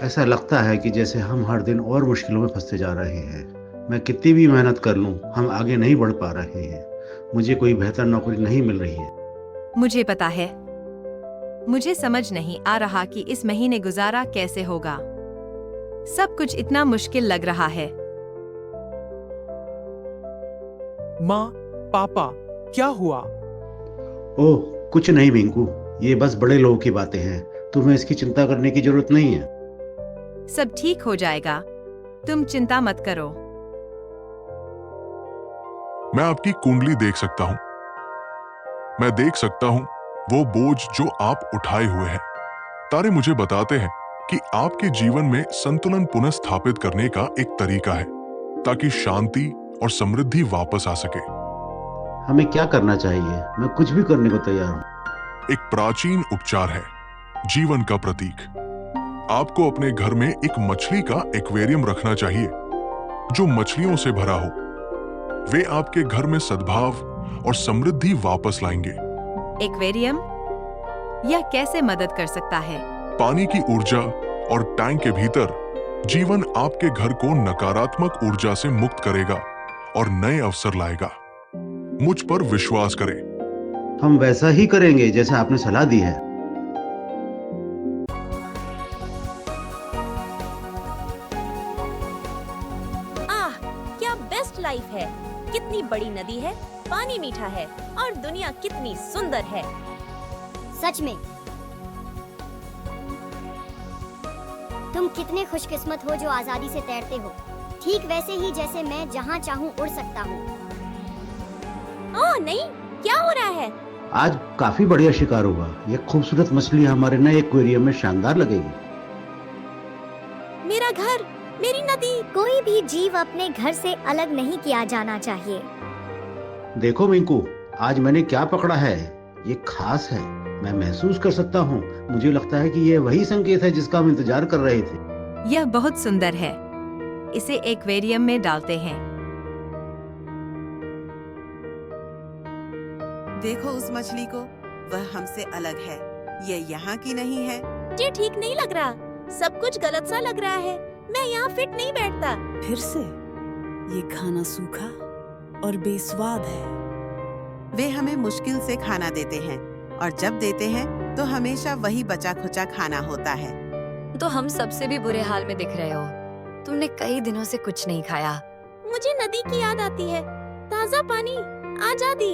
ऐसा लगता है कि जैसे हम हर दिन और मुश्किलों में फंसते जा रहे हैं। मैं कितनी भी मेहनत कर लूं, हम आगे नहीं बढ़ पा रहे हैं। मुझे कोई बेहतर नौकरी नहीं मिल रही है। मुझे पता है। मुझे समझ नहीं आ रहा कि इस महीने गुजारा कैसे होगा। सब कुछ इतना मुश्किल लग रहा है। माँ, पापा, क्या हुआ? ओह, कुछ नहीं बिंकू, ये बस बड़े लोगों की बातें हैं। तुम्हें इसकी चिंता करने की जरूरत नहीं है। सब ठीक हो जाएगा, तुम चिंता मत करो। मैं आपकी कुंडली देख सकता हूं। मैं देख सकता हूं वो बोझ जो आप उठाए हुए हैं। तारे मुझे बताते हैं कि आपके जीवन में संतुलन पुनः स्थापित करने का एक तरीका है ताकि शांति और समृद्धि वापस आ सके। हमें क्या करना चाहिए? मैं कुछ भी करने को तैयार हूँ। एक प्राचीन उपचार है, जीवन का प्रतीक। आपको अपने घर में एक मछली का एक्वेरियम रखना चाहिए जो मछलियों से भरा हो। वे आपके घर में सद्भाव और समृद्धि वापस लाएंगे। एक्वेरियम? यह कैसे मदद कर सकता है? पानी की ऊर्जा और टैंक के भीतर जीवन आपके घर को नकारात्मक ऊर्जा से मुक्त करेगा और नए अवसर लाएगा। मुझ पर विश्वास करें। हम वैसा ही करेंगे जैसा आपने सलाह दी है। आह, क्या बेस्ट लाइफ है। कितनी बड़ी नदी है, पानी मीठा है और दुनिया कितनी सुंदर है। सच में तुम कितने खुशकिस्मत हो जो आजादी से तैरते हो, ठीक वैसे ही जैसे मैं जहाँ चाहूँ उड़ सकता हूँ। ओह नहीं, क्या हो रहा है? आज काफी बढ़िया शिकार हुआ। ये खूबसूरत मछली हमारे नए एक्वेरियम में शानदार लगेगी। मेरा घर, मेरी नदी। कोई भी जीव अपने घर से अलग नहीं किया जाना चाहिए। देखो मिंकू, आज मैंने क्या पकड़ा है। ये खास है, मैं महसूस कर सकता हूँ। मुझे लगता है कि ये वही संकेत है जिसका हम इंतजार कर रहे थे। यह बहुत सुंदर है। इसे एक्वेरियम में डालते हैं। देखो उस मछली को, वह हमसे अलग है। ये यहाँ की नहीं है। ये ठीक नहीं लग रहा। सब कुछ गलत सा लग रहा है। मैं यहाँ फिट नहीं बैठता। फिर से ये खाना सूखा और बेस्वाद है। वे हमें मुश्किल से खाना देते हैं और जब देते हैं तो हमेशा वही बचा खुचा खाना होता है। तो हम सबसे भी बुरे हाल में दिख रहे हो। तुमने कई दिनों से कुछ नहीं खाया। मुझे नदी की याद आती है। ताजा पानी, आजादी।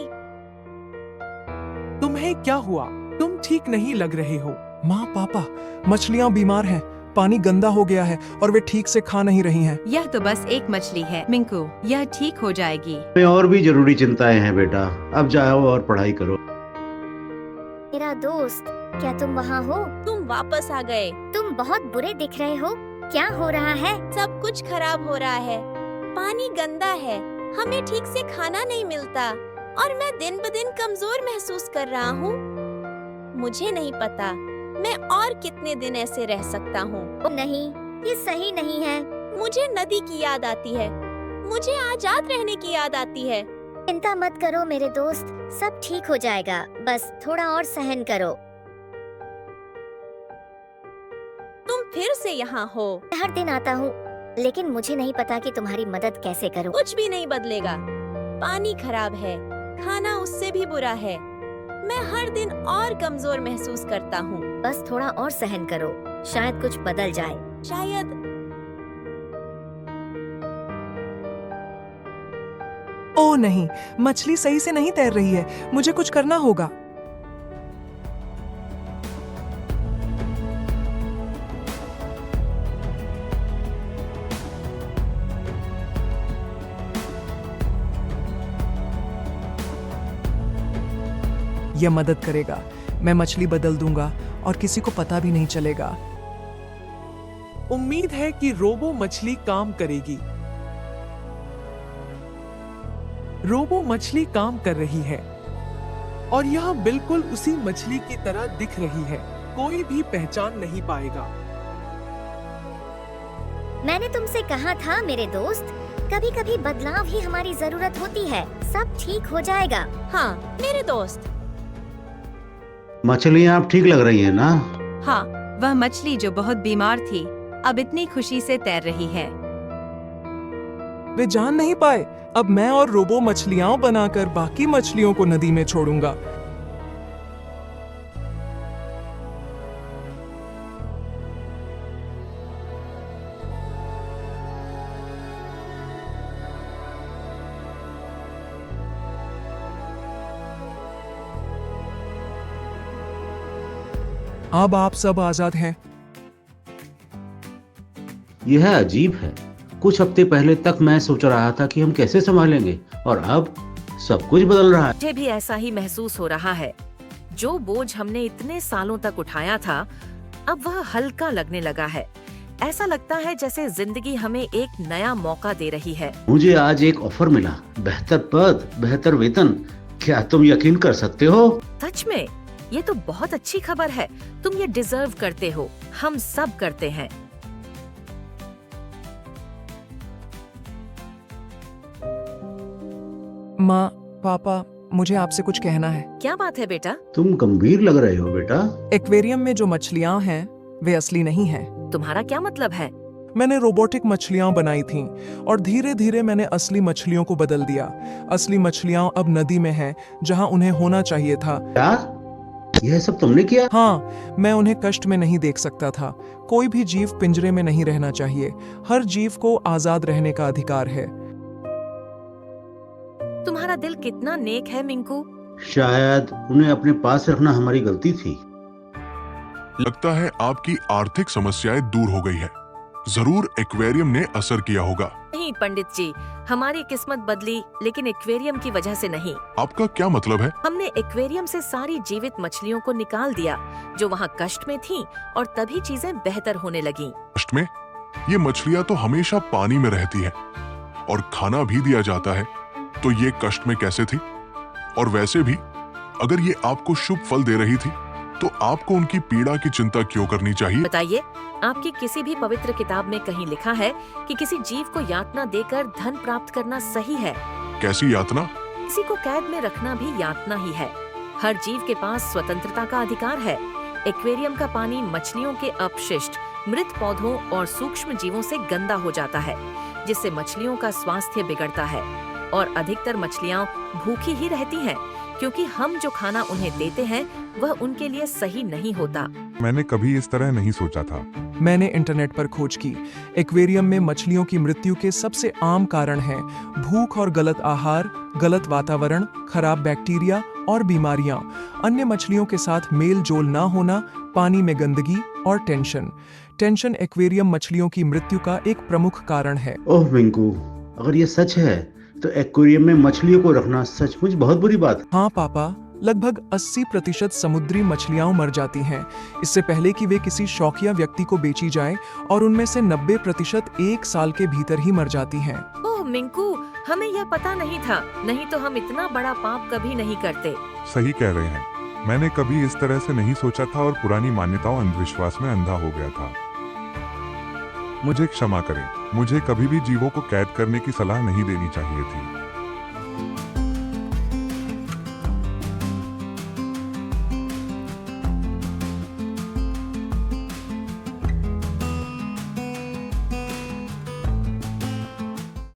तुम्हें क्या हुआ? तुम ठीक नहीं लग रहे हो। माँ, पापा, मछलियाँ बीमार हैं। पानी गंदा हो गया है और वे ठीक से खा नहीं रही हैं। यह तो बस एक मछली है मिंकू, यह ठीक हो जाएगी। हमें और भी जरूरी चिंताएं हैं बेटा। अब जाओ और पढ़ाई करो। मेरा दोस्त, क्या तुम वहाँ हो? तुम वापस आ गए। तुम बहुत बुरे दिख रहे हो। क्या हो रहा है? सब कुछ खराब हो रहा है। पानी गंदा है, हमें ठीक से खाना नहीं मिलता और मैं दिन ब दिन कमजोर महसूस कर रहा हूँ। मुझे नहीं पता मैं और कितने दिन ऐसे रह सकता हूँ। नहीं, ये सही नहीं है। मुझे नदी की याद आती है। मुझे आजाद रहने की याद आती है। चिंता मत करो मेरे दोस्त, सब ठीक हो जाएगा। बस थोड़ा और सहन करो। तुम फिर से यहाँ हो। मैं हर दिन आता हूँ, लेकिन मुझे नहीं पता कि तुम्हारी मदद कैसे करूँ। कुछ भी नहीं बदलेगा। पानी खराब है, खाना उससे भी बुरा है। मैं हर दिन और कमजोर महसूस करता हूँ। बस थोड़ा और सहन करो, शायद कुछ बदल जाए। शायद। ओह नहीं, मछली सही से नहीं तैर रही है। मुझे कुछ करना होगा। यह मदद करेगा। मैं मछली बदल दूंगा और किसी को पता भी नहीं चलेगा। उम्मीद है कि रोबो मछली काम करेगी। रोबो मछली काम कर रही है और यह बिल्कुल उसी मछली की तरह दिख रही है। कोई भी पहचान नहीं पाएगा। मैंने तुमसे कहा था मेरे दोस्त, कभी कभी बदलाव ही हमारी जरूरत होती है। सब ठीक हो जाएगा। हाँ मेरे दोस्त। मछलियाँ आप ठीक लग रही हैं ना? हाँ, वह मछली जो बहुत बीमार थी, अब इतनी खुशी से तैर रही है। वे जान नहीं पाए। अब मैं और रोबो मछलियां बनाकर बाकी मछलियों को नदी में छोड़ूंगा। अब आप सब आजाद हैं। यह अजीब है। कुछ हफ्ते पहले तक मैं सोच रहा था कि हम कैसे संभालेंगे, और अब सब कुछ बदल रहा है। मुझे भी ऐसा ही महसूस हो रहा है। जो बोझ हमने इतने सालों तक उठाया था, अब वह हल्का लगने लगा है। ऐसा लगता है जैसे जिंदगी हमें एक नया मौका दे रही है। मुझे आज एक ऑफर मिला, बेहतर पद, बेहतर वेतन। क्या तुम यकीन कर सकते हो? सच में, ये तो बहुत अच्छी खबर है। तुम ये डिजर्व करते हो। हम सब करते हैं। माँ, पापा, मुझे आपसे कुछ कहना है। क्या बात है बेटा? तुम गंभीर लग रहे हो बेटा। एक्वेरियम में जो मछलियां हैं वे असली नहीं हैं। तुम्हारा क्या मतलब है? मैंने रोबोटिक मछलियां बनाई थीं और धीरे धीरे मैंने असली मछलियों को बदल दिया। असली मछलियां अब नदी में हैं, जहां उन्हें होना चाहिए था। क्या यह सब तुमने किया? हाँ, मैं उन्हें कष्ट में नहीं देख सकता था। कोई भी जीव पिंजरे में नहीं रहना चाहिए। हर जीव को आजाद रहने का अधिकार है। तुम्हारा दिल कितना नेक है मिंकू। शायद उन्हें अपने पास रखना हमारी गलती थी। लगता है आपकी आर्थिक समस्याएं दूर हो गई है। जरूर एक्वेरियम ने असर किया होगा। नहीं पंडित जी, हमारी किस्मत बदली, लेकिन एक्वेरियम की वजह से नहीं। आपका क्या मतलब है? हमने एक्वेरियम से सारी जीवित मछलियों को निकाल दिया जो वहाँ कष्ट में थीं, और तभी चीजें बेहतर होने लगीं। कष्ट में? ये मछलियां तो हमेशा पानी में रहती है और खाना भी दिया जाता है, तो ये कष्ट में कैसे थी? और वैसे भी अगर ये आपको शुभ फल दे रही थी, तो आपको उनकी पीड़ा की चिंता क्यों करनी चाहिए? बताइए, आपकी किसी भी पवित्र किताब में कहीं लिखा है कि किसी जीव को यातना देकर धन प्राप्त करना सही है? कैसी यातना? किसी को कैद में रखना भी यातना ही है। हर जीव के पास स्वतंत्रता का अधिकार है। एक्वेरियम का पानी मछलियों के अपशिष्ट, मृत पौधों और सूक्ष्म जीवों से गंदा हो जाता है, जिससे मछलियों का स्वास्थ्य बिगड़ता है और अधिकतर मछलियां भूखी ही रहती हैं, क्योंकि हम जो खाना उन्हें देते हैं वह उनके लिए सही नहीं होता। मैंने कभी इस तरह नहीं सोचा था। मैंने इंटरनेट पर खोज की। एक्वेरियम में मछलियों की मृत्यु के सबसे आम कारण हैं भूख और गलत आहार, गलत वातावरण, खराब बैक्टीरिया और बीमारियां, अन्य मछलियों के साथ मेल जोल ना होना, पानी में गंदगी और टेंशन। टेंशन एक्वेरियम मछलियों की मृत्यु का एक प्रमुख कारण है। ओह मिंकू, अगर ये सच है तो एक्वेरियम में मछलियों को रखना सचमुच बहुत बुरी बात है। हाँ पापा, लगभग 80% समुद्री मछलियां मर जाती हैं इससे पहले कि वे किसी शौकिया व्यक्ति को बेची जाए, और उनमें से 90% एक साल के भीतर ही मर जाती हैं। ओह मिंकू, हमें यह पता नहीं था, नहीं तो हम इतना बड़ा पाप कभी नहीं करते। सही कह रहे हैं, मैंने कभी इस तरह से नहीं सोचा था और पुरानी मान्यताओं अंधविश्वास में अंधा हो गया था। मुझे क्षमा करें, मुझे कभी भी जीवों को कैद करने की सलाह नहीं देनी चाहिए थी।